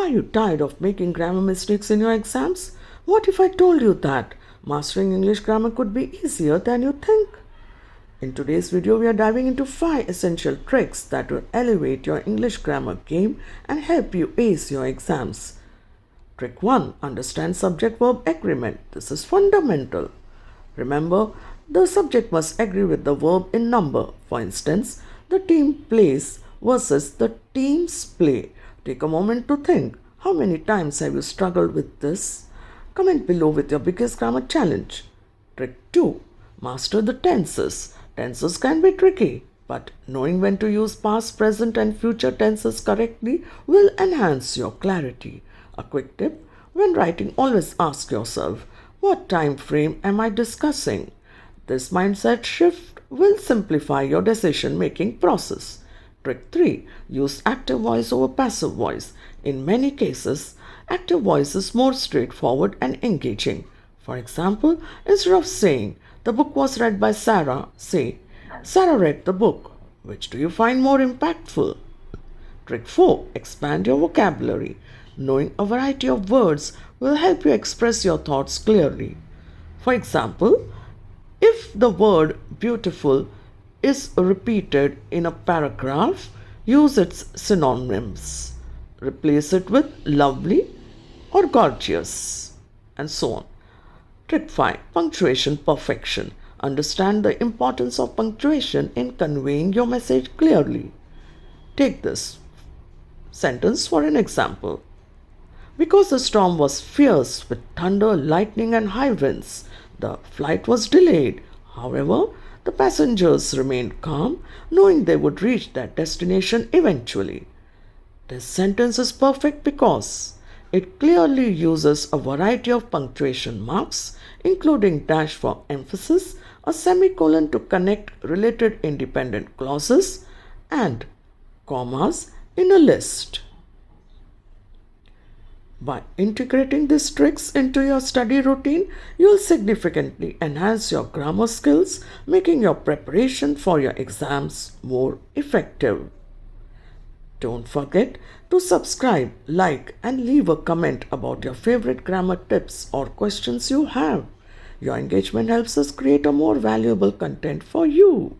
Are you tired of making grammar mistakes in your exams? What if I told you that mastering English grammar could be easier than you think? In today's video, we are diving into 5 essential tricks that will elevate your English grammar game and help you ace your exams. Trick 1. Understand subject-verb agreement. This is fundamental. Remember, the subject must agree with the verb in number. For instance, the team plays versus the teams play. Take a moment to think. How many times have you struggled with this? Comment below with your biggest grammar challenge. Trick 2. Master the tenses. Tenses can be tricky, but knowing when to use past, present and future tenses correctly will enhance your clarity. A quick tip: when writing, always ask yourself, what time frame am I discussing? This mindset shift will simplify your decision-making process. Trick 3. Use active voice over passive voice. In many cases, active voice is more straightforward and engaging. For example, instead of saying, "The book was read by Sarah," say, "Sarah read the book." Which do you find more impactful? Trick 4. Expand your vocabulary. Knowing a variety of words will help you express your thoughts clearly. For example, if the word beautiful is repeated in a paragraph, use its synonyms. Replace it with lovely or gorgeous, and so on. Trick 5. Punctuation perfection. Understand the importance of punctuation in conveying your message clearly. Take this sentence for an example. Because the storm was fierce with thunder, lightning and high winds, the flight was delayed. However, the passengers remained calm, knowing they would reach their destination eventually. This sentence is perfect because it clearly uses a variety of punctuation marks, including dash for emphasis, a semicolon to connect related independent clauses, and commas in a list. By integrating these tricks into your study routine, you'll significantly enhance your grammar skills, making your preparation for your exams more effective. Don't forget to subscribe, like, and leave a comment about your favorite grammar tips or questions you have. Your engagement helps us create a more valuable content for you.